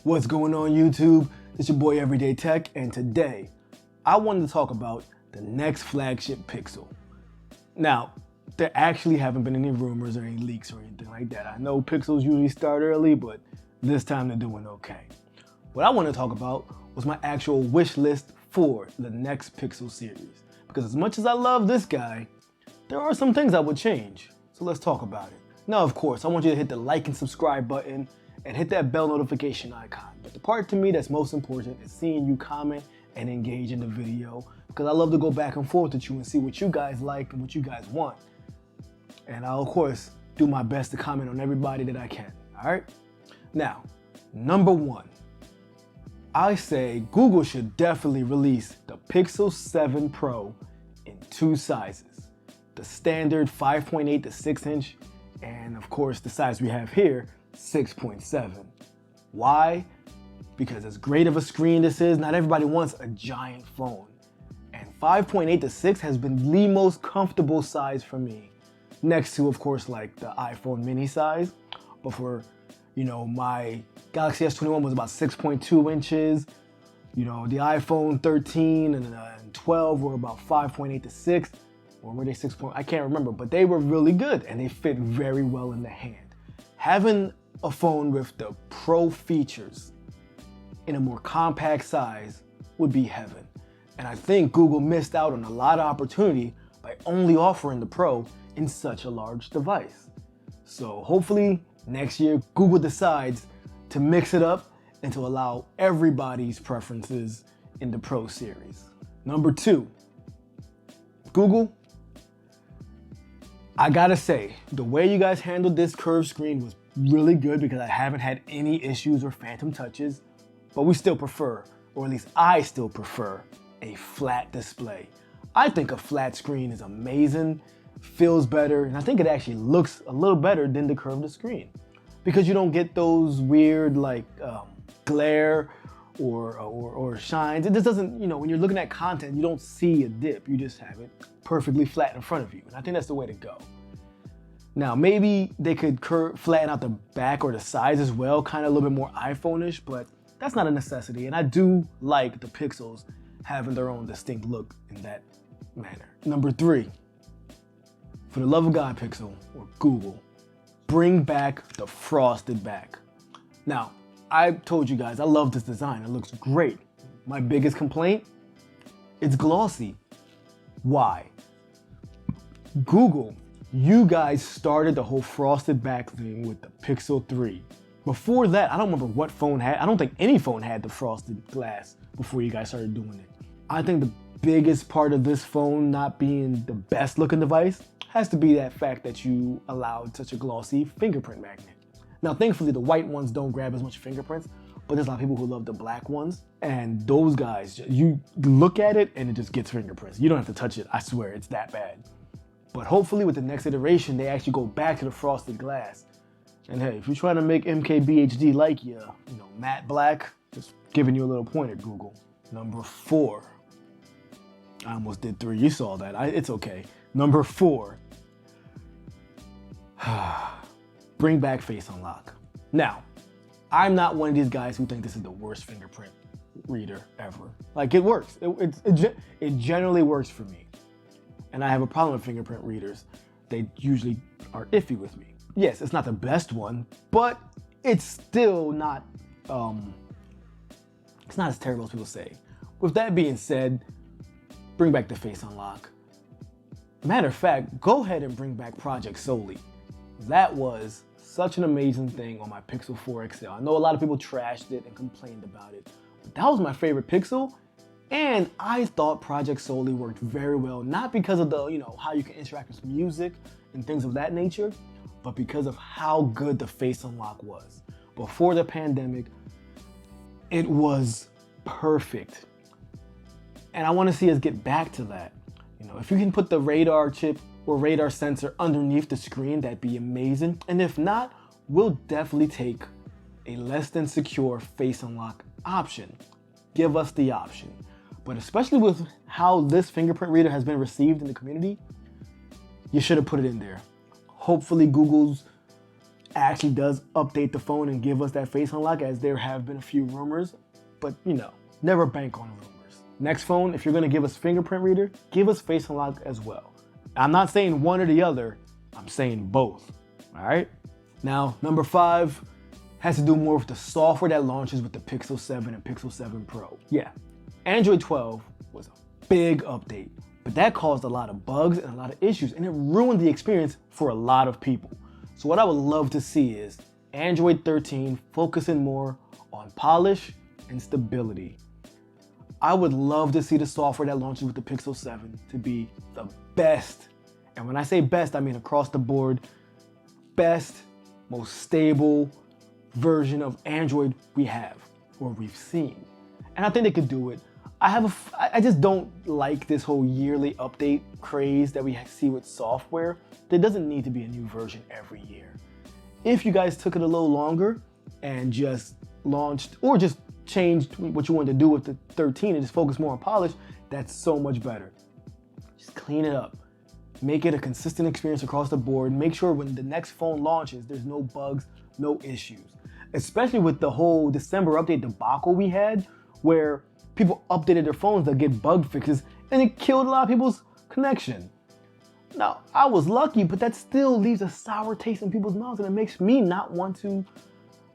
What's going on YouTube? It's your boy Everyday Tech, and today I wanted to talk about the next flagship Pixel. Now, there actually haven't been any rumors or any leaks or anything like that. I know Pixels usually start early, but this time they're doing okay. What I want to talk about was my actual wish list for the next Pixel series. Because as much as I love this guy, there are some things I would change. So let's talk about it. Now, of course, I want you to hit the like and subscribe button and hit that bell notification icon. But the part to me that's most important is seeing you comment and engage in the video, because I love to go back and forth with you and see what you guys like and what you guys want. And I'll, of course, do my best to comment on everybody that I can, all right? Now, number one, I say Google should definitely release the Pixel 7 Pro in two sizes. The standard 5.8 to 6 inch, and of course the size we have here, 6.7. Why? Because as great of a screen this is, not everybody wants a giant phone. And 5.8 to 6 has been the most comfortable size for me. Next to, of course, like the iPhone mini size. But for, my Galaxy S21 was about 6.2 inches. The iPhone 13 and 12 were about 5.8 to 6. Or were they 6. I can't remember, but they were really good and they fit very well in the hand. Having a phone with the Pro features in a more compact size would be heaven. And I think Google missed out on a lot of opportunity by only offering the Pro in such a large device. So hopefully next year Google decides to mix it up and to allow everybody's preferences in the Pro series. Number two, Google, I gotta say, the way you guys handled this curved screen was really good because I haven't had any issues or phantom touches, but we still prefer, or at least I still prefer, a flat display. I think a flat screen is amazing, feels better, and I think it actually looks a little better than the curved screen because you don't get those weird glare or shines. It just doesn't, when you're looking at content, you don't see a dip, you just have it perfectly flat in front of you, and I think that's the way to go. Now, maybe they could flatten out the back or the sides as well, kind of a little bit more iPhone-ish, but that's not a necessity. And I do like the Pixels having their own distinct look in that manner. Number three, for the love of God, Pixel, or Google, bring back the frosted back. Now, I told you guys, I love this design. It looks great. My biggest complaint, it's glossy. Why? Google, you guys started the whole frosted back thing with the Pixel 3. Before that, I don't remember what phone had, I don't think any phone had the frosted glass before you guys started doing it. I think the biggest part of this phone not being the best looking device has to be that fact that you allowed such a glossy fingerprint magnet. Now, thankfully, the white ones don't grab as much fingerprints, but there's a lot of people who love the black ones. And those guys, you look at it and it just gets fingerprints. You don't have to touch it, I swear, it's that bad. But hopefully with the next iteration, they actually go back to the frosted glass. And hey, if you're trying to make MKBHD like you, matte black, just giving you a little pointer, Google. Number four. I almost did three, you saw that, it's okay. Number four. Bring back Face Unlock. Now, I'm not one of these guys who think this is the worst fingerprint reader ever. Like, it works. It generally works for me. And I have a problem with fingerprint readers. They usually are iffy with me. Yes, it's not the best one, but it's still not, it's not as terrible as people say. With that being said, bring back the Face Unlock. Matter of fact, go ahead and bring back Project Solely. That was such an amazing thing on my Pixel 4 XL. I know a lot of people trashed it and complained about it, but that was my favorite Pixel. And I thought Project Solely worked very well, not because of the, how you can interact with music and things of that nature, but because of how good the Face Unlock was. Before the pandemic, it was perfect. And I want to see us get back to that. If you can put the radar chip or radar sensor underneath the screen, that'd be amazing. And if not, we'll definitely take a less than secure Face Unlock option. Give us the option. But especially with how this fingerprint reader has been received in the community, you should have put it in there. Hopefully Google's actually does update the phone and give us that face unlock, as there have been a few rumors, but never bank on rumors. Next phone, if you're gonna give us fingerprint reader, give us face unlock as well. I'm not saying one or the other, I'm saying both, all right? Now, number 5 has to do more with the software that launches with the Pixel 7 and Pixel 7 Pro. Yeah, Android 12 was a big update, but that caused a lot of bugs and a lot of issues, and it ruined the experience for a lot of people. So what I would love to see is Android 13 focusing more on polish and stability. I would love to see the software that launches with the Pixel 7 to be the best. And when I say best, I mean across the board, best, most stable version of Android we have or we've seen. And I think they could do it. I just don't like this whole yearly update craze that we see with software. There doesn't need to be a new version every year. If you guys took it a little longer and just launched or just changed what you wanted to do with the 13 and just focus more on polish, that's so much better. Just clean it up. Make it a consistent experience across the board. Make sure when the next phone launches, there's no bugs, no issues. Especially with the whole December update debacle we had, where people updated their phones to get bug fixes and it killed a lot of people's connection. Now, I was lucky, but that still leaves a sour taste in people's mouths, and it makes me not want to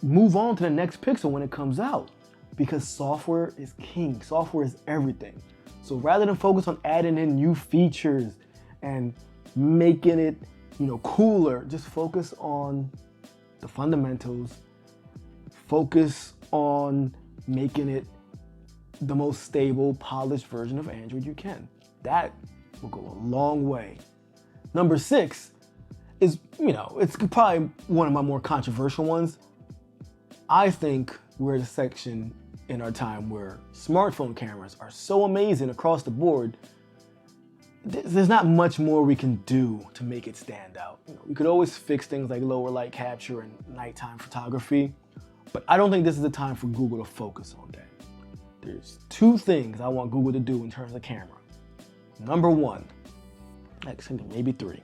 move on to the next Pixel when it comes out, because software is king. Software is everything. So rather than focus on adding in new features and making it, cooler, just focus on the fundamentals. Focus on making it the most stable, polished version of Android you can. That will go a long way. Number 6 is, it's probably one of my more controversial ones. I think we're at a section in our time where smartphone cameras are so amazing across the board. There's not much more we can do to make it stand out. We could always fix things like lower light capture and nighttime photography, but I don't think this is the time for Google to focus on that. There's 2 things I want Google to do in terms of camera. Number 1, actually maybe 3.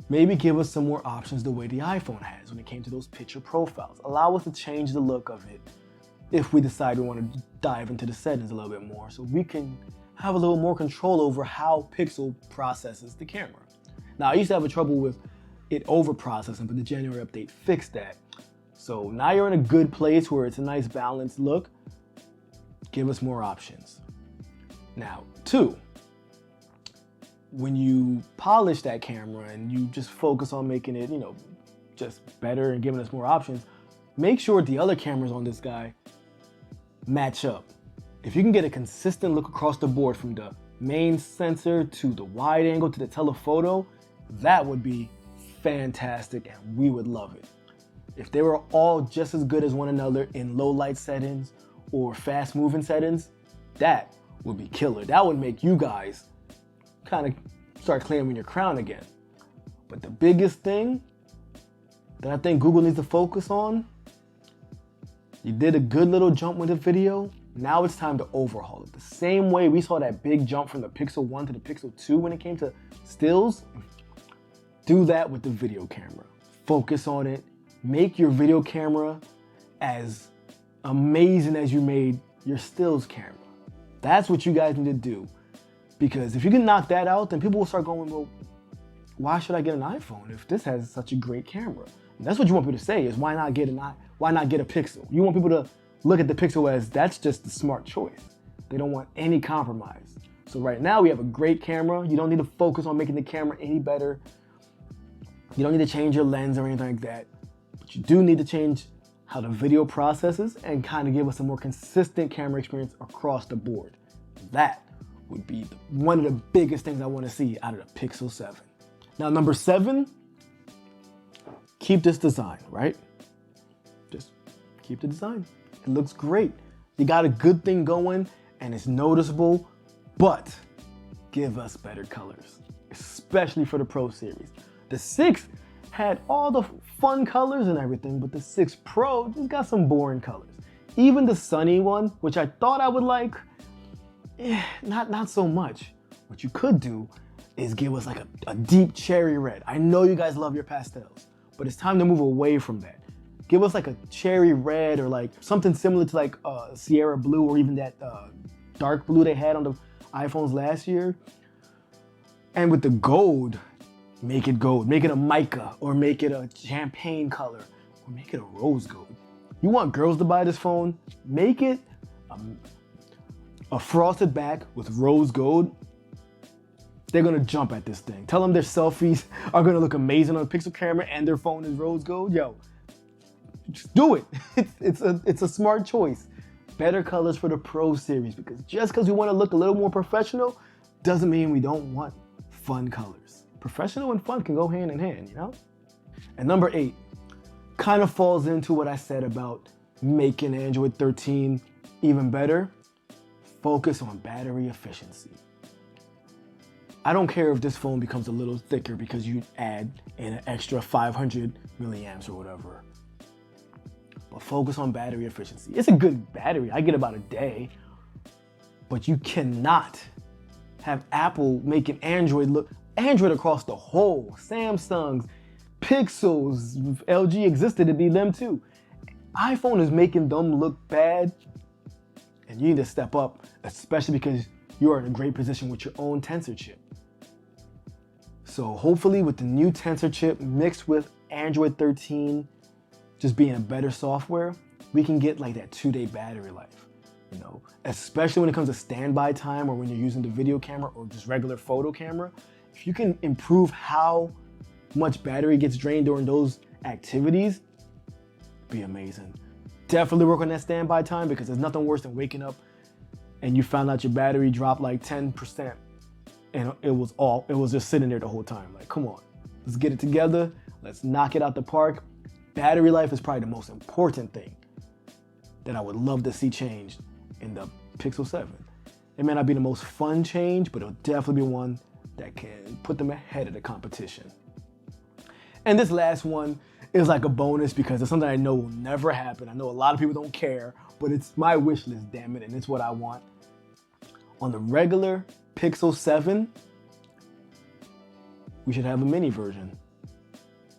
Maybe give us some more options the way the iPhone has when it came to those picture profiles. Allow us to change the look of it if we decide we want to dive into the settings a little bit more, so we can have a little more control over how Pixel processes the camera. Now, I used to have trouble with it over-processing, but the January update fixed that. So now you're in a good place where it's a nice balanced look. Give us more options. Now, 2, when you polish that camera and you just focus on making it, just better and giving us more options, make sure the other cameras on this guy match up. If you can get a consistent look across the board from the main sensor to the wide angle to the telephoto, that would be fantastic and we would love it. If they were all just as good as one another in low light settings or fast moving settings, that would be killer. That would make you guys kind of start claiming your crown again. But the biggest thing that I think Google needs to focus on, you did a good little jump with the video. Now it's time to overhaul it. The same way we saw that big jump from the Pixel 1 to the Pixel 2 when it came to stills, do that with the video camera. Focus on it. Make your video camera as amazing as you made your stills camera. That's what you guys need to do. Because if you can knock that out, then people will start going, well, why should I get an iPhone if this has such a great camera? And that's what you want people to say is why not get a Pixel? You want people to look at the Pixel as that's just the smart choice. They don't want any compromise. So right now we have a great camera. You don't need to focus on making the camera any better. You don't need to change your lens or anything like that. But you do need to change how the video processes and kind of give us a more consistent camera experience across the board. That would be one of the biggest things I want to see out of the Pixel 7. Now, number 7, keep this design, right? Just keep the design. It looks great. You got a good thing going and it's noticeable, but give us better colors, especially for the Pro series. The 6 had all the fun colors and everything, but the 6 Pro just got some boring colors. Even the sunny one, which I thought I would like, not so much. What you could do is give us like a deep cherry red. I know you guys love your pastels, but it's time to move away from that. Give us like a cherry red or like something similar to like Sierra blue or even that dark blue they had on the iPhones last year. And with the gold, make it gold. Make it a mica or make it a champagne color or make it a rose gold. You want girls to buy this phone? Make it a frosted back with rose gold. They're gonna jump at this thing. Tell them their selfies are gonna look amazing on a Pixel camera and their phone is rose gold. Yo, just do it. It's a smart choice. Better colors for the Pro series, because just because we want to look a little more professional doesn't mean we don't want fun colors. Professional and fun can go hand in hand, you know? And number 8 kind of falls into what I said about making Android 13 even better. Focus on battery efficiency. I don't care if this phone becomes a little thicker because you add in an extra 500 milliamps or whatever. But focus on battery efficiency. It's a good battery. I get about a day. But you cannot have Apple making Android across the whole. Samsung's, Pixels, LG existed to be them too. iPhone is making them look bad. And you need to step up, especially because you are in a great position with your own Tensor chip. So hopefully with the new Tensor chip mixed with Android 13, just being a better software, we can get like that 2-day battery life, you know, especially when it comes to standby time or when you're using the video camera or just regular photo camera. If you can improve how much battery gets drained during those activities, be amazing. Definitely work on that standby time, because there's nothing worse than waking up and you found out your battery dropped like 10% and it was just sitting there the whole time. Like, come on, let's get it together. Let's knock it out the park. Battery life is probably the most important thing that I would love to see changed in the Pixel 7. It may not be the most fun change, but it'll definitely be one that can put them ahead of the competition. And this last one is like a bonus because it's something I know will never happen. I know a lot of people don't care, but it's my wish list, damn it, and it's what I want. On the regular Pixel 7, we should have a mini version.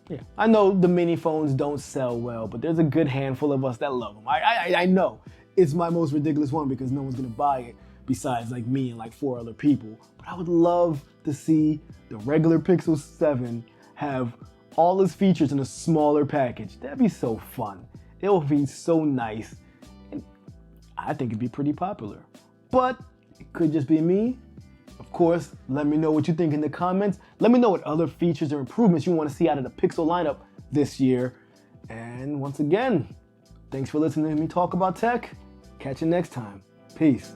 Yeah, I know the mini phones don't sell well, but there's a good handful of us that love them. I know it's my most ridiculous one because no one's gonna buy it besides like me and like 4 other people. But I would love to see the regular Pixel 7 have all its features in a smaller package. That'd be so fun. It would be so nice. And I think it'd be pretty popular. But it could just be me. Of course, let me know what you think in the comments. Let me know what other features or improvements you want to see out of the Pixel lineup this year. And once again, thanks for listening to me talk about tech. Catch you next time. Peace.